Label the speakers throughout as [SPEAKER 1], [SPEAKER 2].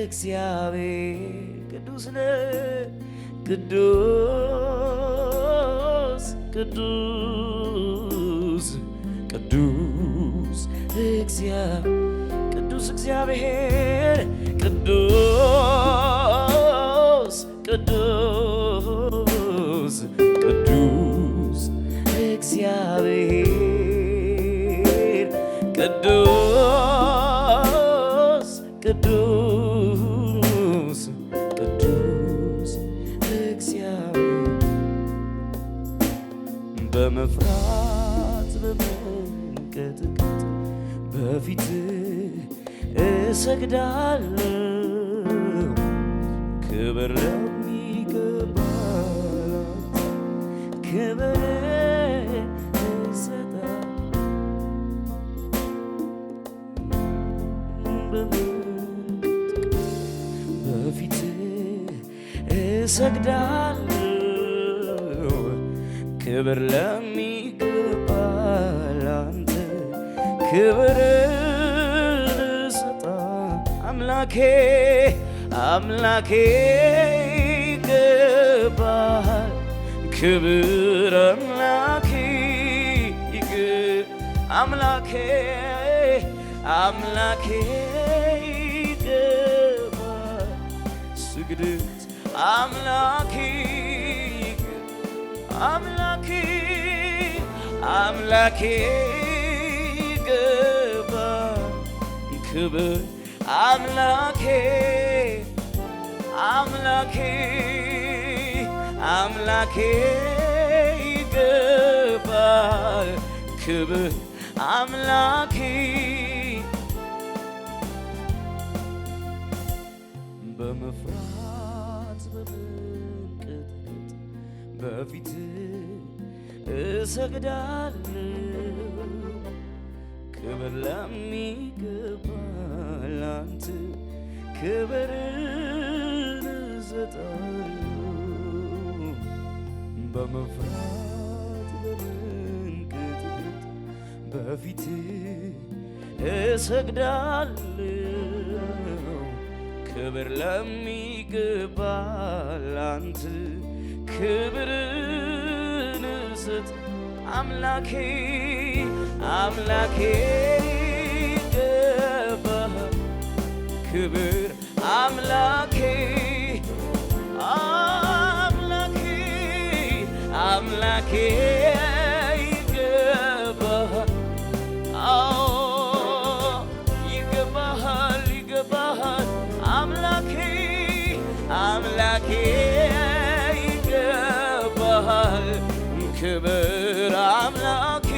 [SPEAKER 1] እግዚአብሔር ቅዱስ ነህ ቅዱስ ቅዱስ ቅዱስ እግዚአብሔር ቅዱስ ቅዱስ ቅዱስ እግዚአብሔር ቅዱስ ቅዱስ ቅዱስ እግዚአብሔር በመፍራት በመንቀጥቀጥ በፊትህ እሰግዳለሁ ክብር ለሚገባህ ክብር እሰግዳለሁ ክብር ለሚገባህ ላንተ ክብር እሰጣለሁ አምላኬ አምላኬ ይገባሃል ክብር አምላኬ አምላኬ አምላኬ ይገባሃል ስግደት አምላኬ አምላኬ አምላኬ ይገባሃል ክብር አምላኬ አምላኬ አምላኬ ይገባሃል ክብር አምላኬ በመፍራት በመንቀጥቀጥ በፊትህ እሰግዳለሁ ክብር ለሚገባህ ላንተ ክብርን እሰጣለሁ በመፍራት በመንቀጥቀጥ በፊትህ እሰግዳለሁ ክብር ለሚገባህ ላንተ ክብርን እሰጥ አምላኬ አምላኬ ይገባሃል ክብር አምላኬ አምላኬ አምላኬ ይገባሃል ይገባሃል ይገባሃል አምላኬ አምላኬ ይገባሃል ክብር አምላኬ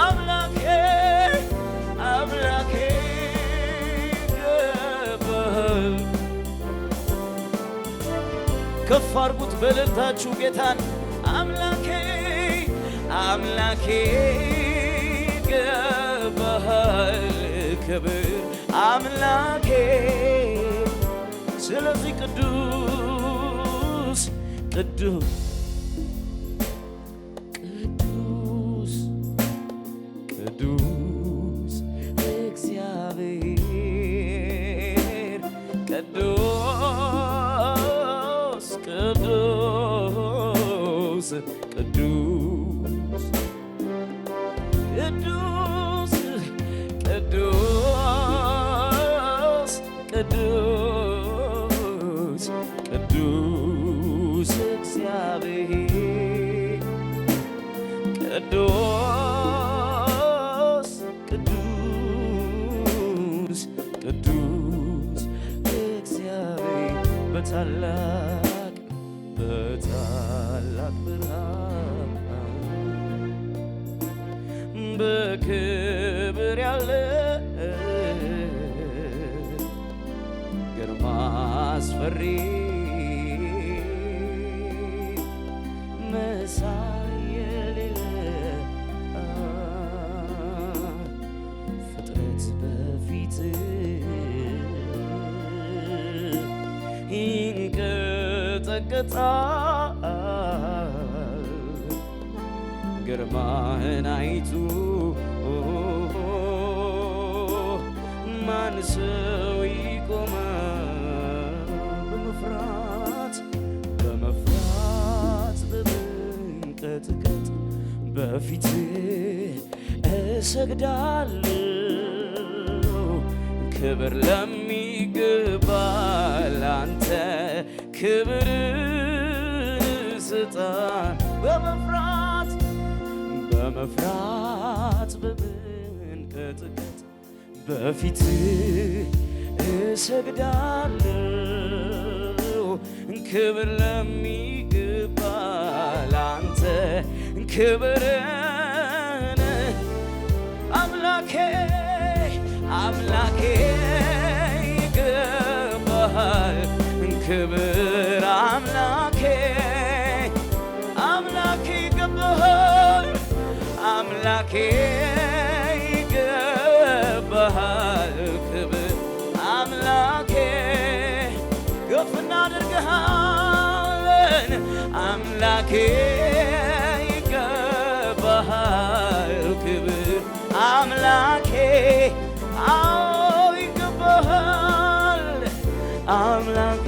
[SPEAKER 1] አምላኬ አምላኬ ይገባሃል ከፍ አድርጉት በእልልታችሁ ጌታን አምላኬ አምላኬ ይገባሃል ክብር አምላኬ ስለዚህ ቅዱስ ቅዱስ ቅዱስ ቅዱስ እግዚአብሔር ቅዱስ ቅዱስ ቅዱስ ቅዱስ ቅዱስ ቅዱስ ቅዱስ እግዚአብሔር ቅዱስ ቅዱስ ቅዱስ እግዚአብሔር በታላቅ ብርሃን በክብር ያለ ግርማ አስፈሪ መሳይ የሌለ ፍጥረት በፊትህ ይንቀጠቀጣል ግርማህን አይቶ ማን ሰው ይቆማል? በመፍራት በመንቀጥቀጥ በፊትህ እሰግዳለሁ። ክብር ለሚገባ ላንተ ክብርን ስጣን። በመፍራት በመንቀጥቀጥ በፊትህ እሰግዳለሁ። ክብር ለሚገባ ላንተ ክብርን አምላኬ ይገባሃል ክብር አምላኬ ይገባሃል አምላኬ ይገባሃል ክብር አምላኬ ከፍ እናደርግሃለን አምላኬ ይገባሃል ክብር አምላኬ ይገባሃል አምላኬ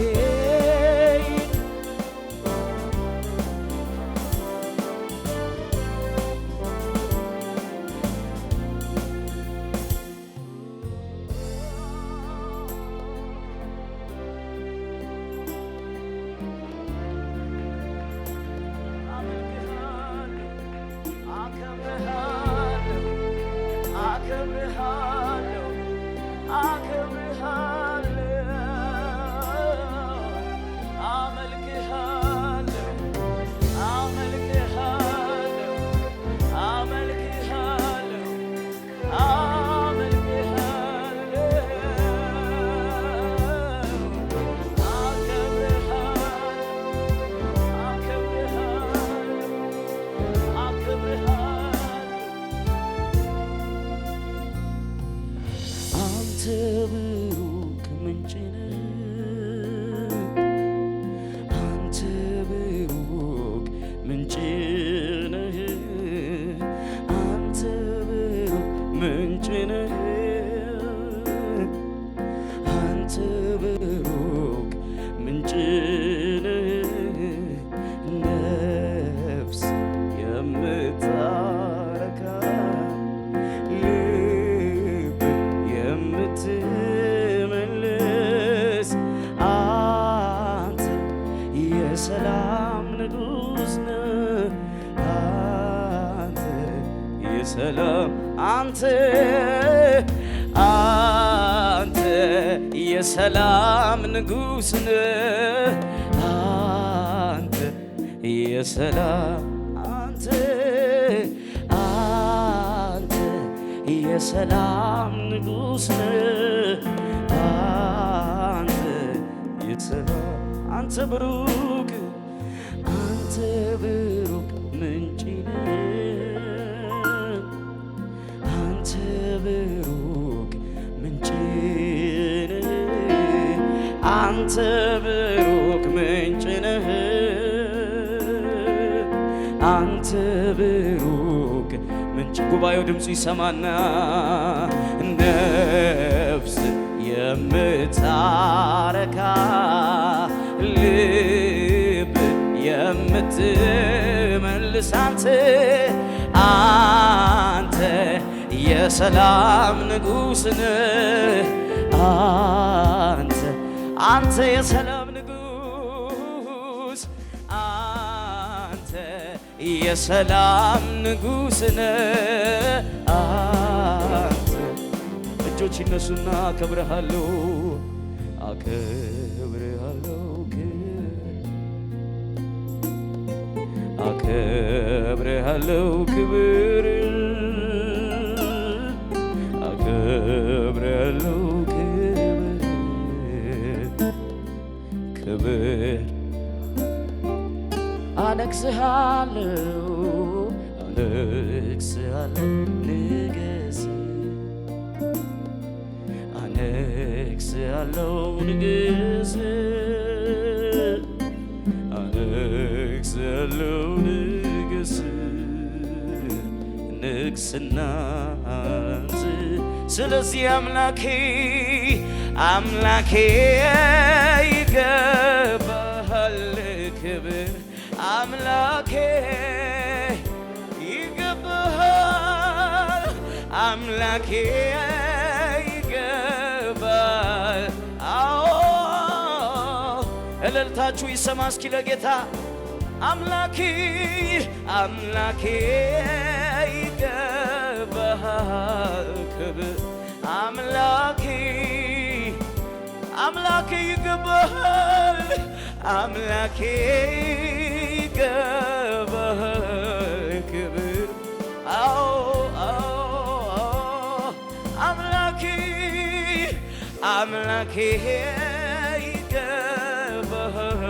[SPEAKER 1] አንተ የሰላም ንጉሥ ነህ አንተ የሰላም የሰላም ንጉሥ ነህ አንተ የሰላም አንተ ብሩክ ምንጭ ነህ አንተ ብሩክ ምንጭ ነህ አንተ ብሩክ ምንጭ ነህ አንተ ብሩክ ምንጭ ጉባኤው ድምፁ ይሰማና ነፍስ የምታረካ ልብ የምትመልስ አንተ የሰላም ንጉሥ ነህ አንተ የሰላም ንጉሥ አንተ የሰላም ንጉሥ ነህ አንተ እጆች ይነሱና አከብርሃለሁ አከብርሃለሁ ክብር አከብርሃለሁ ክብር አነግሥሃለሁ ንገሥ አነግሥሃለሁ ንገሥ አነግሥሃለሁ ንገሥ ንግሥናህን ስለዚህ አምላኬ አምላኬ ይገባሃል ክብር አምላኬ ይገባሃል አምላኬ ይገባል። አዎ እልልታችሁ ይሰማ እስኪ ለጌታ አምላኬ አምላኬ ይገባሃል ክብር አምላኬ አምላኬ ይገባሃል አምላኬ ይገባሃል ክብር አዎ አምላኬ አምላኬ ይገባሃል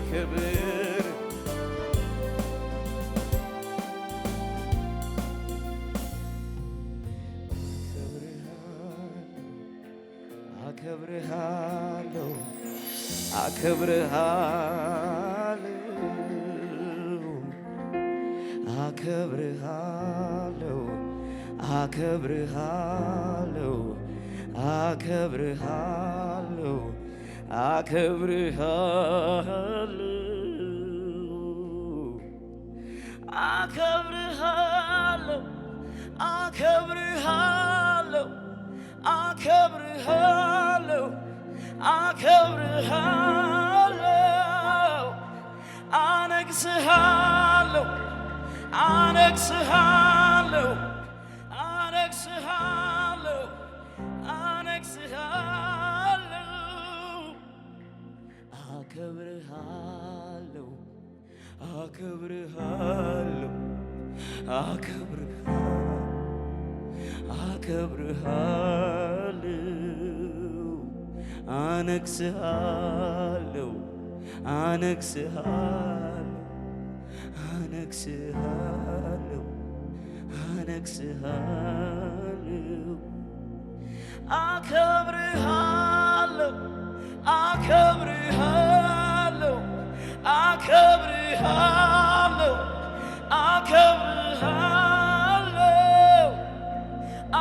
[SPEAKER 1] ክብር አከብርሃለሁ አከብርሃለሁ አከብርሃለሁ አከብርሃለሁ አከብርሃለሁ አከብርሃለሁ አከብርሃለሁ አከብርሃለሁ አነግሥሃለሁ አነግሥሃለሁ አነግሥሃለሁ አነግሥሃለሁ አከብርሃለሁ አከብርሃለሁ አከብርሃለሁ አነግሥሃለሁ አነግሥሃለሁ አነግሥሃለሁ አነግሥሃለሁ አከብርሃለሁ አከብርሃለሁ አከብርሃለሁ አከብርሃለሁ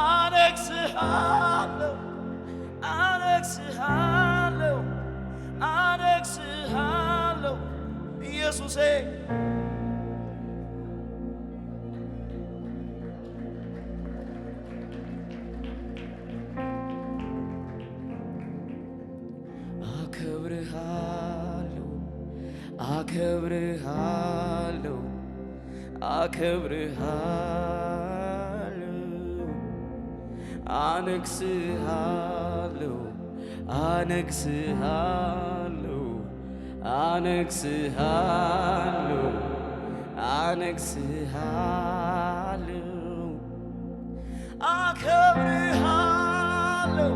[SPEAKER 1] አነግሥሃለሁ አነግሥሃለሁ አነግሥሃለሁ ኢየሱሴ አከብርሃለሁ አከብርሃለሁ አከብርሃለሁ አነግሥሃለሁ አነግሥሃለሁ አነግሥሃለሁ አነግሥሃለሁ አከብርሃለሁ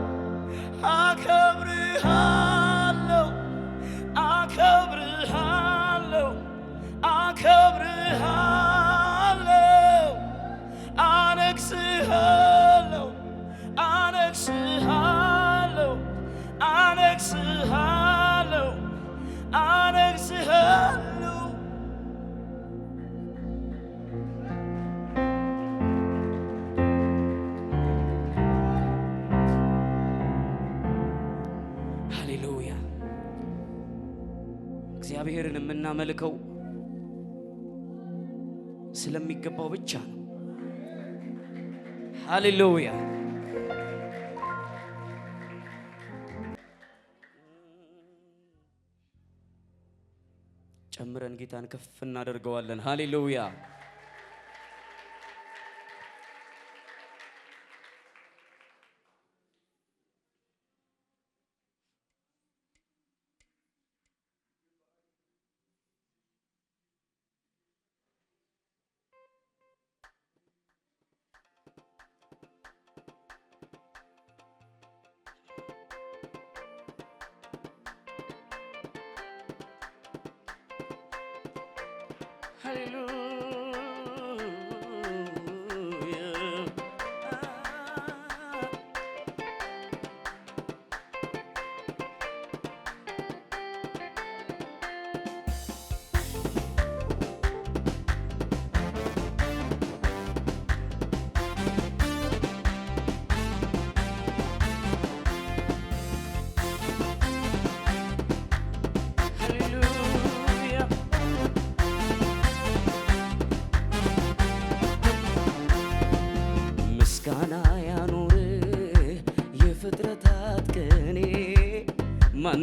[SPEAKER 1] አከብርሃለሁ አከብርሃለሁ አከብርሃለሁ አነግሥሃለሁ አነግሥሃለሁ አነግሥሃለሁ አነግሥሃለሁ ሃሌሉያ። እግዚአብሔርን የምናመልከው ስለሚገባው ብቻ ነው። ሃሌሉያ። ጨምረን ጌታን ከፍ እናደርገዋለን። ሃሌሉያ።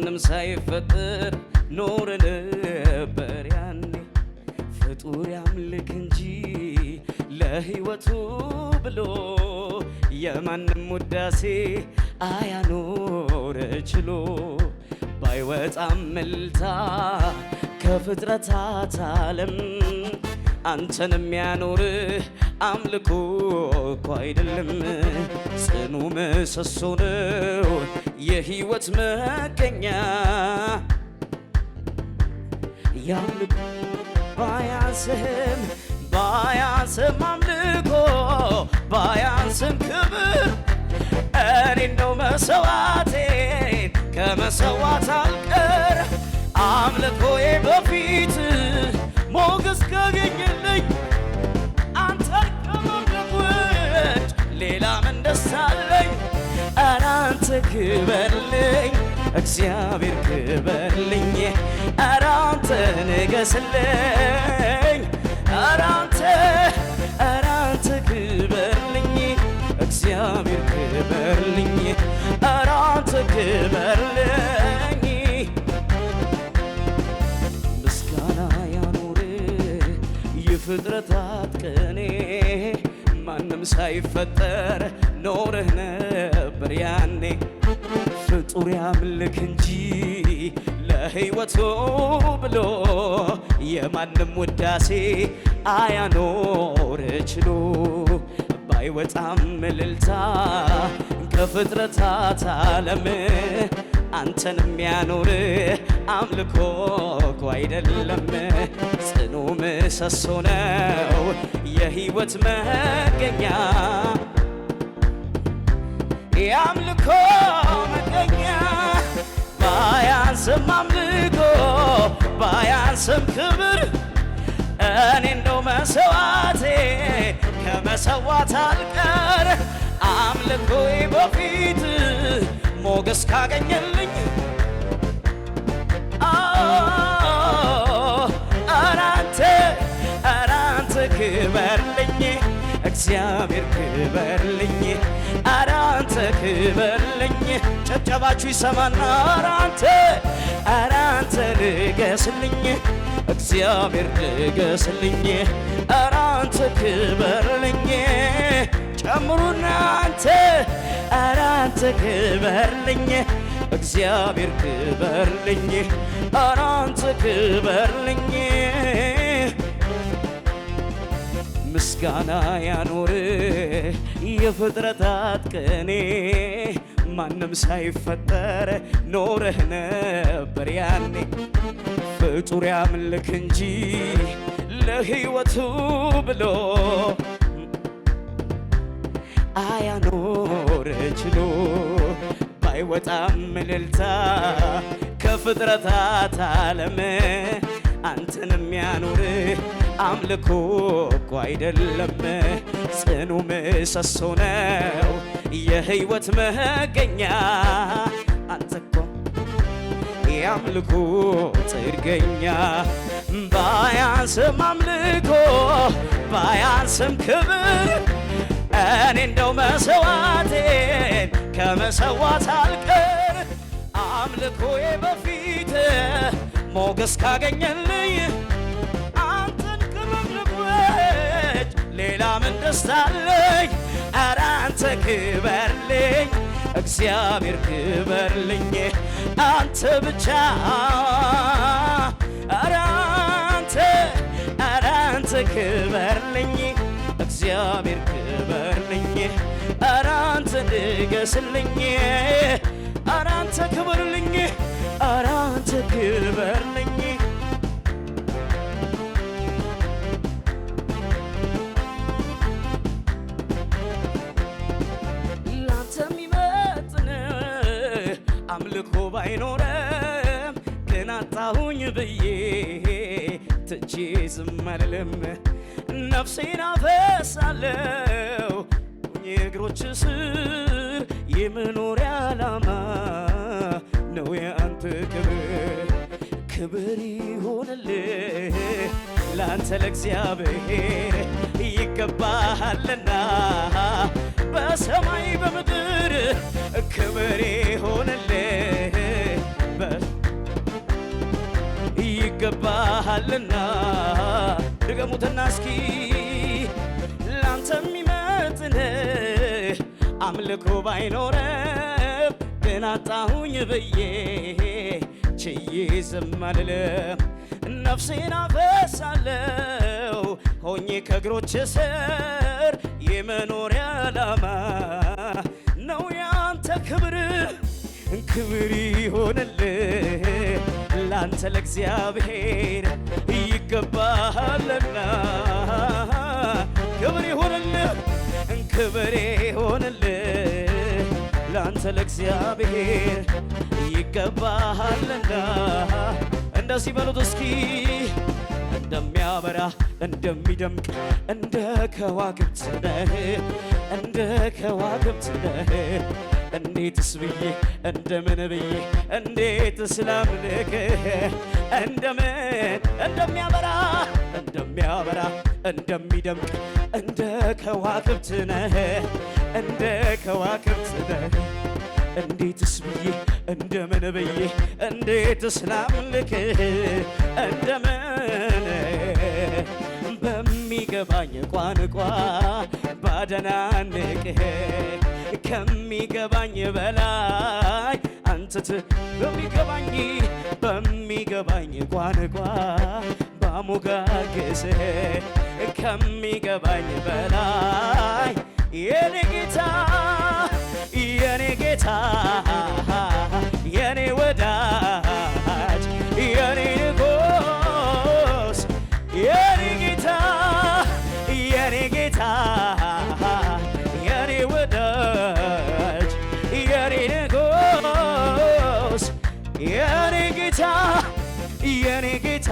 [SPEAKER 1] ማንም ሳይፈጠር ኖረ ነበር ያኔ ፍጡር ያምልክ እንጂ ለሕይወቱ ብሎ የማንም ውዳሴ አያኖረ ችሎ ባይወጣም እልልታ ከፍጥረታት ዓለም አንተን የሚያኖርህ አምልኮ እኮ አይደለም ጽኑ ምሰሶ ነው የሕይወት መገኛ ያምልኮ ባያንስም አምልኮ ባያንስም ክብር እኔ እንደው መሰዋቴን ከመሰዋት አልቀር አምልኮዬ በፊት ሞገስ ካገኘልኝ አንተን ከማምለክ ውጭ ሌላ ምን ደስ አለኝ? ኧረ አንተ ክበርልኝ እግዚአብሔር ክበርልኝ ኧረ አንተ ንገስልኝ ኧረ አንተ ክበርልኝ እግዚአብሔር ክበርልኝ ኧረ አንተ ክበርልኝ ምስጋና ያኖር የፍጥረታት ቅኔ ማንም ሳይፈጠር ኖረህ ነበር ያኔ ፍጡር ያምልክ እንጂ ለሕይወቱ ብሎ የማንም ውዳሴ አያኖር ችሎ ባይወጣም እልልታ ከፍጥረታት ዓለም አንተን የሚያኖር አምልኮ እኮ አይደለም ጽኑ ምሰሶ ነው የሕይወት መገኛ የአምልኮ መገኛ ባያንስም አምልኮ ባያንስም ክብር እኔ እንደው መሰዋቴ ከመሰዋት አልቀር አምልኮዬ በፊት ሞገስ ካገኘልኝ ኧረ አንተ ክበርልኝ እግዚአብሔር ክበርልኝ ኧረ አንተ ክበርልኝ ጨብጨባችሁ ይሰማና ኧረ አንተ ንገስልኝ እግዚአብሔር ንገስልኝ ኧረ አንተ ክበርልኝ ጨምሩና ኧረ አንተ ክበርልኝ እግዚአብሔር ክበርልኝ ኧረ አንተ ክበርልኝ ምስጋና ያኖር የፍጥረታት ቅኔ ማንም ሳይፈጠር ኖረህ ነበር ያኔ ፍጡር ያምልክ እንጂ ለሕይወቱ ብሎ አያኖር ችሎ ባይወጣም እልልታ ከፍጥረታት ዓለም አንተን የሚያኖር አምልኮ እኮ አይደለም ጽኑ ምሰሶ ነው የሕይወት መገኛ አንተ እኮ የአምልኮ ጥገኛ ባያንስም አምልኮ ባያንስም ክብር እኔ እንደው መሰዋቴን ከመሰዋት አልቀር አምልኮዬ በፊት ሞገስ ካገኘልኝ አንተን ከማምለክ ውጭ ሌላ ምን ደስታ አለኝ? ኧረ አንተ ክበርልኝ እግዚአብሔር ክበርልኝ አንተ ብቻ ኧረ አንተ ክበርልኝ እግዚአብሔር ክበርልኝ ኧረ አንተ ንገስልኝ ኧረ አንተ ክበርልኝ ኧረ አንተ ክበርልኝ ላንተ የሚመጥን አምልኮ ባይኖረም ግን አጣሁኝ ብዬ ትቼ ዝም አልልም ነፍሴን አፈሳለሁ የእግሮች ስር የመኖሪያ ዓላማ ነው የአንተ ክብር ይሆንልህ ለአንተ ለእግዚአብሔር ይገባሃልና በሰማይ በምድር ክብር ይሆንልህ ይገባሃልና ድገሙትና እስኪ ላንተ የሚመጥን አምልኮ ባይኖረም ግን አጣሁኝ ብዬ ችዬ ዝም አልልም። ነፍሴን አፈሳለሁ ሆኜ ከእግሮች ስር የመኖሪያ ዓላማ ነው ያንተ ክብር ክብር ይሆንልህ ላንተ ለእግዚአብሔር ይገባሃልና ክብር ይሆንልህ ክብር ይሆንልህ ላንተ ለእግዚአብሔር ይገባሃልና እንደዚህ በሉት እስኪ እንደሚያበራ እንደሚደምቅ እንደ ከዋክብት ነህ እንደ ከዋክብት ነህ እንዴትስ ብዬ እንደምን ብዬ እንዴትስ ላምልክህ እንደምን እንደሚያበራ እንደሚደምቅ እንደ ከዋክብት ነህ እንደ ከዋክብት ነህ እንዴትስ ብዬ እንደምን ብዬ እንዴትስ ላምልክህ እንደምን በሚገባኝ ቋንቋ ባደናንቅህ ከሚገባኝ በላይ አንተት በሚገባኝ ቋንቋ ባሞጋግስህ ከሚገባኝ በላይ የኔ ጌታ የኔ ወዳጅ የኔ ንጉስ የኔ ጌታ የኔ ወዳጅ የኔ ንጉስ የኔ ጌታ